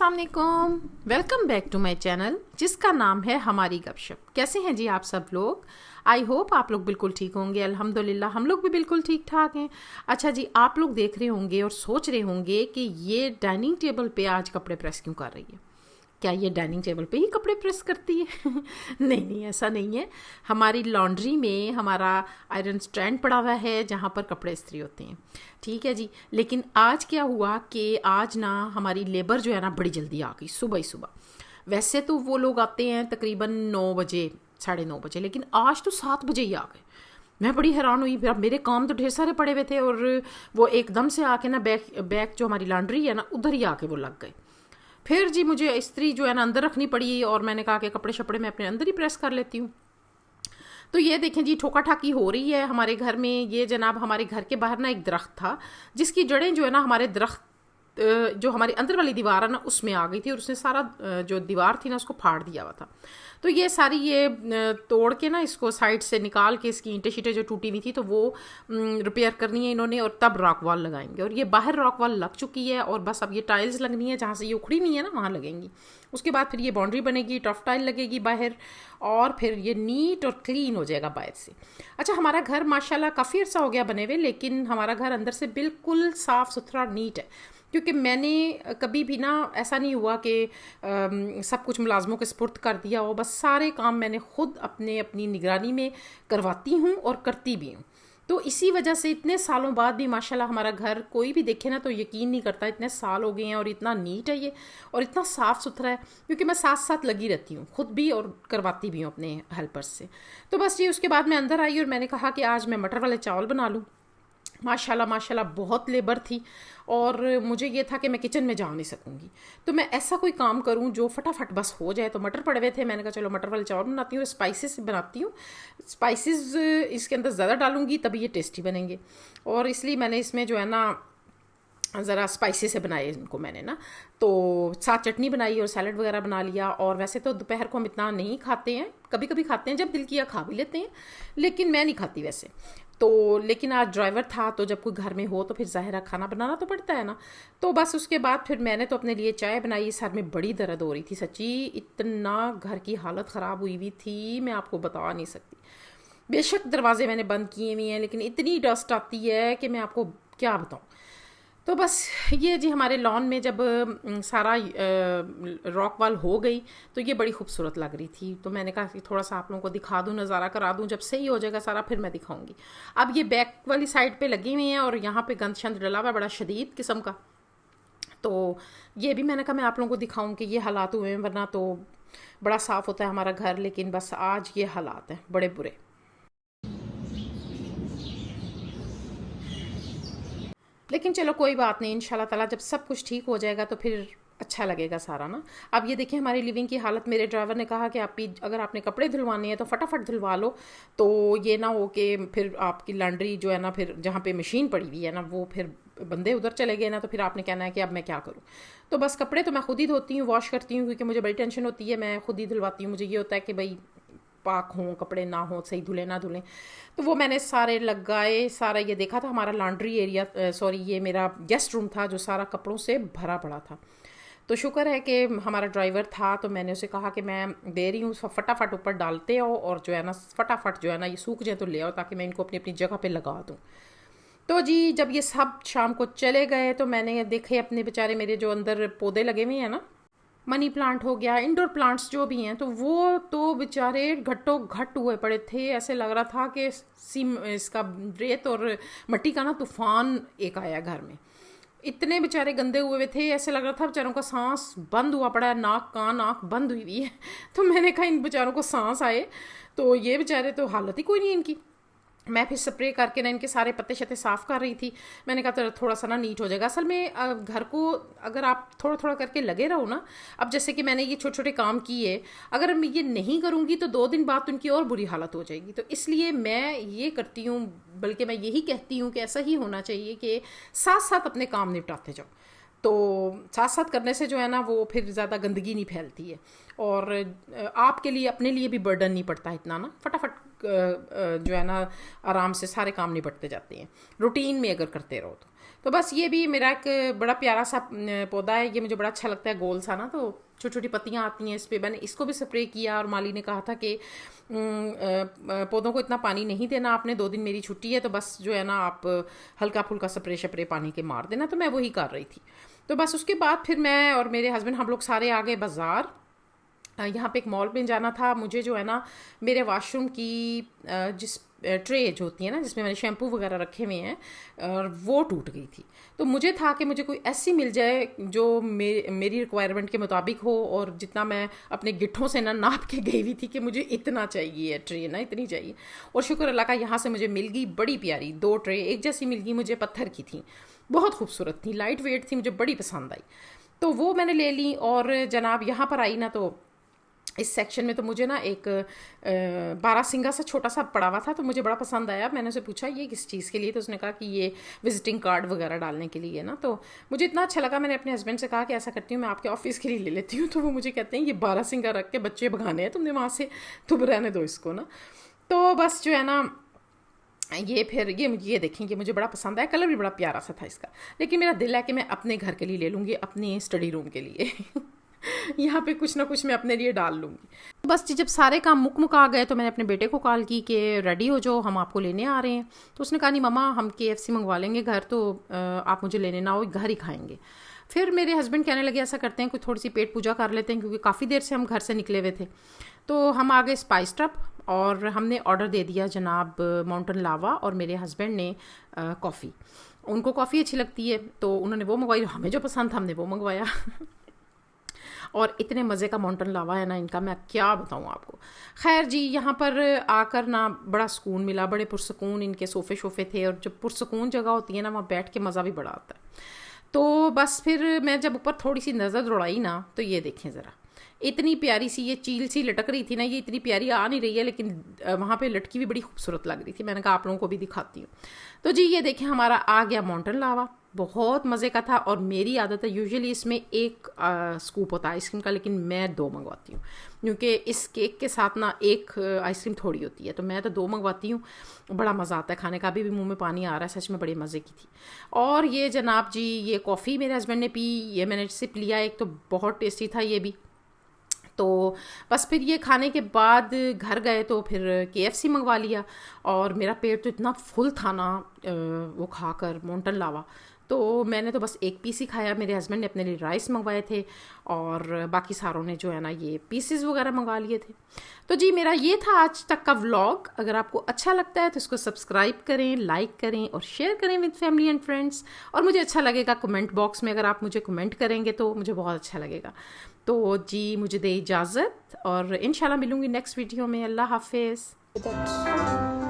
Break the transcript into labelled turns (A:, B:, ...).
A: अस्सलाम वालेकुम, welcome back to my channel जिसका नाम है हमारी गपशप। कैसे हैं जी आप सब लोग? आई होप आप लोग बिल्कुल ठीक होंगे। अल्हम्दुलिल्लाह हम लोग भी बिल्कुल ठीक ठाक हैं। अच्छा जी, आप लोग देख रहे होंगे और सोच रहे होंगे कि ये डाइनिंग टेबल पे आज कपड़े प्रेस क्यों कर रही है। क्या ये डाइनिंग टेबल पे ही कपड़े प्रेस करती है? नहीं नहीं, ऐसा नहीं है। हमारी लॉन्ड्री में हमारा आयरन स्टैंड पड़ा हुआ है जहाँ पर कपड़े इस्त्री होते हैं। ठीक है जी, लेकिन आज क्या हुआ कि आज ना हमारी लेबर जो है ना बड़ी जल्दी आ गई सुबह ही सुबह। वैसे तो वो लोग आते हैं तकरीबन 9 बजे 9:30 बजे, लेकिन आज तो 7 बजे ही आ गए। मैं बड़ी हैरान हुई। अब मेरे काम तो ढेर सारे पड़े हुए थे और वो एकदम से आके ना बैक जो हमारी लॉन्ड्री है ना उधर ही आके वो लग गए। फिर जी मुझे इस्त्री जो है ना अंदर रखनी पड़ी और मैंने कहा कि कपड़े शपड़े मैं अपने अंदर ही प्रेस कर लेती हूँ। तो ये देखें जी, ठोका ठाकी हो रही है हमारे घर में। ये जनाब हमारे घर के बाहर ना एक दरख्त था जिसकी जड़ें जो है ना हमारे दरख्त जो हमारी अंदर वाली दीवार है ना उसमें आ गई थी और उसने सारा जो दीवार थी ना उसको फाड़ दिया हुआ था। तो ये सारी ये तोड़ के ना इसको साइड से निकाल के इसकी ईंटें शीटें जो टूटी हुई थी तो वो रिपेयर करनी है इन्होंने और तब रॉक वॉल लगाएंगे। और ये बाहर रॉक वॉल लग चुकी है और बस अब ये टाइल्स लगनी है, जहाँ से ये उखड़ी हुई है ना वहाँ लगेंगी। उसके बाद फिर ये बाउंड्री बनेगी, टफ टाइल लगेगी बाहर और फिर ये नीट और क्लीन हो जाएगा बाहर से। अच्छा, हमारा घर माशाल्लाह काफ़ी अर्सा हो गया बने हुए, लेकिन हमारा घर अंदर से बिल्कुल साफ़ सुथरा नीट है। क्योंकि मैंने कभी भी ना ऐसा नहीं हुआ कि सब कुछ मुलाजमों के सुपुर्द कर दिया हो। बस सारे काम मैंने खुद अपनी निगरानी में करवाती हूँ और करती भी हूँ। तो इसी वजह से इतने सालों बाद भी माशाल्लाह हमारा घर कोई भी देखे ना तो यकीन नहीं करता, इतने साल हो गए हैं और इतना नीट है ये और इतना साफ़ सुथरा है। क्योंकि मैं साथ साथ लगी रहती हूँ खुद भी और करवाती भी हूँ अपने हेल्पर्स से। तो बस ये उसके बाद मैं अंदर आई और मैंने कहा कि आज मैं मटर वाले चावल बना लूँ। माशाल्लाह माशाल्लाह बहुत लेबर थी और मुझे ये था कि मैं किचन में जा नहीं सकूँगी, तो मैं ऐसा कोई काम करूँ जो फटाफट बस हो जाए। तो मटर पड़े हुए थे, मैंने कहा चलो मटर वाले चावल बनाती हूँ। स्पाइसेस बनाती हूँ, स्पाइसेस इसके अंदर ज़्यादा डालूँगी तभी ये टेस्टी बनेंगे। और इसलिए मैंने इसमें जो है ना ज़रा स्पाइसी से बनाए इनको मैंने ना। तो साथ चटनी बनाई और सैलड वगैरह बना लिया। और वैसे तो दोपहर को हम इतना नहीं खाते हैं, कभी कभी खाते हैं, जब दिल किया खा भी लेते हैं, लेकिन मैं नहीं खाती वैसे तो। लेकिन आज ड्राइवर था तो जब कोई घर में हो तो फिर ज़ाहिर खाना बनाना तो पड़ता है ना। तो बस उसके बाद फिर मैंने तो अपने लिए चाय बनाई। सर में बड़ी दर्द हो रही थी सच्ची, इतना घर की हालत ख़राब हुई हुई थी मैं आपको बता नहीं सकती। बेशक दरवाजे मैंने बंद किए हुए हैं लेकिन इतनी डस्ट आती है कि मैं आपको क्या बताऊँ। तो बस ये जी हमारे लॉन में जब सारा रॉक वॉल हो गई तो ये बड़ी खूबसूरत लग रही थी। तो मैंने कहा कि थोड़ा सा आप लोगों को दिखा दूँ, नज़ारा करा दूँ। जब सही हो जाएगा सारा फिर मैं दिखाऊंगी। अब ये बैक वाली साइड पे लगी हुई हैं और यहाँ पे गंद शंद डला हुआ है बड़ा शदीद किस्म का। तो ये भी मैंने कहा मैं आप लोगों को दिखाऊँ कि ये हालात हुए हैं, वरना तो बड़ा साफ़ होता है हमारा घर, लेकिन बस आज ये हालात हैं बड़े बुरे। लेकिन चलो कोई बात नहीं, इंशाल्लाह ताला जब सब कुछ ठीक हो जाएगा तो फिर अच्छा लगेगा सारा ना। अब ये देखिए हमारी लिविंग की हालत। मेरे ड्राइवर ने कहा कि अगर आपने कपड़े धुलवाने हैं तो फटाफट धुलवा लो, तो ये ना हो कि फिर आपकी लॉन्ड्री जो है ना फिर जहाँ पे मशीन पड़ी हुई है ना वो फिर बंदे उधर चले गए ना तो फिर आपने कहना है कि अब मैं क्या करूँ। तो बस कपड़े तो मैं खुद ही धोती हूँ, वॉश करती हूँ, क्योंकि मुझे बड़ी टेंशन होती है। मैं खुद ही धुलवाती हूँ। मुझे ये होता है कि भाई पाक हों कपड़े, ना हो सही धुले ना धुलें। तो वो मैंने सारे लगाए, सारा ये देखा था हमारा लॉन्ड्री एरिया, सॉरी ये मेरा गेस्ट रूम था जो सारा कपड़ों से भरा पड़ा था। तो शुक्र है कि हमारा ड्राइवर था तो मैंने उसे कहा कि मैं दे रही हूँ, फटाफट ऊपर डालते हो और जो है ना फटाफट जो है ना ये सूख जाए तो ले आओ, ताकि मैं इनको अपनी अपनी जगह पे लगा दूँ। तो जी जब ये सब शाम को चले गए तो मैंने देखे अपने बेचारे मेरे जो अंदर पौधे लगे हुए हैं ना, मनी प्लांट हो गया, इंडोर प्लांट्स जो भी हैं, तो वो तो बेचारे घट्टो घट हुए पड़े थे। ऐसे लग रहा था कि इसका रेत और मिट्टी का ना तूफान एक आया घर में। इतने बेचारे गंदे हुए थे, ऐसे लग रहा था बेचारों का सांस बंद हुआ पड़ा है, नाक कान आँख बंद हुई हुई है। तो मैंने कहा इन बेचारों को सांस आए, तो ये बेचारे तो हालत ही कोई नहीं इनकी। मैं फिर स्प्रे करके ना इनके सारे पत्ते शत्ते साफ़ कर रही थी। मैंने कहा थोड़ा सा ना नीट हो जाएगा। असल में घर को अगर आप थोड़ा थोड़ा करके लगे रहो ना, अब जैसे कि मैंने ये छोटे छोटे काम किए, अगर मैं ये नहीं करूँगी तो 2 दिन बाद उनकी और बुरी हालत हो जाएगी। तो इसलिए मैं ये करती हूँ, बल्कि मैं यही कहती हूँ कि ऐसा ही होना चाहिए कि साथ साथ अपने काम निपटाते जाओ। तो साथ साथ करने से जो है ना वो फिर ज़्यादा गंदगी नहीं फैलती है और आपके लिए अपने लिए भी बर्डन नहीं पड़ता इतना ना, फटाफट जो है ना आराम से सारे काम निपटते जाते हैं रूटीन में अगर करते रहो तो बस ये भी मेरा एक बड़ा प्यारा सा पौधा है, ये मुझे बड़ा अच्छा लगता है, गोल सा ना, तो छोटी छोटी पत्तियाँ आती हैं इस पर। मैंने इसको भी स्प्रे किया और माली ने कहा था कि पौधों को इतना पानी नहीं देना आपने, 2 दिन मेरी छुट्टी है तो बस जो है ना आप हल्का फुल्का स्प्रे शप्रे पानी के मार देना। तो मैं वही कर रही थी। तो बस उसके बाद फिर मैं और मेरे हस्बैंड हम लोग सारे आ गए बाज़ार। यहाँ पे एक मॉल में जाना था मुझे, जो है ना मेरे वॉशरूम की जिस ट्रे जो होती है ना जिसमें मैंने शैम्पू वगैरह रखे हुए हैं, और वो टूट गई थी। तो मुझे था कि मुझे कोई ऐसी मिल जाए जो मेरी रिक्वायरमेंट के मुताबिक हो, और जितना मैं अपने गिट्ठों से ना नाप के गई हुई थी कि मुझे इतना चाहिए ट्रे ना, इतनी चाहिए। और शुक्र अल्लाह का यहाँ से मुझे मिल गई बड़ी प्यारी 2 ट्रे एक जैसी मिल गई मुझे, पत्थर की थी, बहुत खूबसूरत थी, लाइट वेट थी, मुझे बड़ी पसंद आई। तो वो मैंने ले ली। और जनाब यहाँ पर आई ना तो इस सेक्शन में तो मुझे ना एक 12 सिंगा सा छोटा सा पड़ा हुआ था, तो मुझे बड़ा पसंद आया। मैंने उसे पूछा ये किस चीज़ के लिए, तो उसने कहा कि ये विजिटिंग कार्ड वगैरह डालने के लिए ना। तो मुझे इतना अच्छा लगा, मैंने अपने हस्बैंड से कहा कि ऐसा करती हूँ मैं आपके ऑफिस के लिए ले लेती हूँ। तो वो मुझे कहते हैं ये 12 सिंगा रख के बच्चे भगाने हैं तुमने वहाँ से, तुम रहने दो इसको ना। तो बस जो है ना ये फिर ये देखेंगे, मुझे बड़ा पसंद आया, कलर भी बड़ा प्यारा सा था इसका। लेकिन मेरा दिल है कि मैं अपने घर के लिए ले लूँगी, अपने स्टडी रूम के लिए यहाँ पे कुछ ना कुछ मैं अपने लिए डाल लूँगी। बस जब सारे काम मुक आ गए तो मैंने अपने बेटे को कॉल की कि रेडी हो जाओ, हम आपको लेने आ रहे हैं। तो उसने कहा नहीं मम्मा, हम KFC मंगवा लेंगे घर, तो आप मुझे लेने ना हो, घर ही खाएंगे। फिर मेरे हस्बैंड कहने लगे ऐसा करते हैं कोई थोड़ी सी पेट पूजा कर लेते हैं, क्योंकि काफ़ी देर से हम घर से निकले हुए थे। तो हम आ गए स्पाइस ट्रप और हमने ऑर्डर दे दिया जनाब माउंटेन लावा, और मेरे हस्बैंड ने कॉफ़ी। उनको कॉफ़ी अच्छी लगती है तो उन्होंने वो मंगवाई, हमें जो पसंद था हमने वो मंगवाया और इतने मज़े का माउंटेन लावा है ना इनका, मैं क्या बताऊँ आपको। खैर जी, यहाँ पर आकर ना बड़ा सुकून मिला, बड़े पुरसकून इनके सोफ़े शोफ़े थे, और जब पुरसकून जगह होती है ना वहाँ बैठ के मज़ा भी बड़ा आता है। तो बस फिर मैं जब ऊपर थोड़ी सी नज़र दौड़ाई ना, तो ये देखें ज़रा, इतनी प्यारी सी ये चील सी लटक रही थी ना, ये इतनी प्यारी आ नहीं रही है, लेकिन वहाँ पे लटकी भी बड़ी खूबसूरत लग रही थी। मैंने कहा आप लोगों को भी दिखाती हूँ। तो जी ये देखें हमारा आ गया माउंटेन लावा, बहुत मज़े का था। और मेरी आदत है यूजुअली इसमें एक स्कूप होता है आइसक्रीम का, लेकिन मैं 2 मंगवाती हूँ, क्योंकि इस केक के साथ ना एक आइसक्रीम थोड़ी होती है, तो मैं तो 2 मंगवाती हूँ। बड़ा मज़ा आता है खाने का, अभी भी मुंह में पानी आ रहा है, सच में बड़े मज़े की थी। और ये जनाब जी ये कॉफ़ी मेरे हस्बैंड ने पी, ये मैंने सिप लिया एक, तो बहुत टेस्टी था ये भी। तो बस फिर ये खाने के बाद घर गए तो फिर KFC मंगवा लिया, और मेरा पेट तो इतना फुल था ना वो खाकर माउंटेन लावा। तो मैंने तो बस 1 पीस ही खाया, मेरे हस्बैंड ने अपने लिए राइस मंगवाए थे, और बाकी सारों ने जो है ना ये पीसेस वगैरह मंगवा लिए थे। तो जी मेरा ये था आज तक का व्लॉग। अगर आपको अच्छा लगता है तो इसको सब्सक्राइब करें, लाइक करें और शेयर करें विद फैमिली एंड फ्रेंड्स। और मुझे अच्छा लगेगा कमेंट बॉक्स में अगर आप मुझे कमेंट करेंगे तो मुझे बहुत अच्छा लगेगा। तो जी मुझे दे इजाज़त, और इंशाल्लाह मिलूँगी नेक्स्ट वीडियो में। अल्लाह हाफिज़।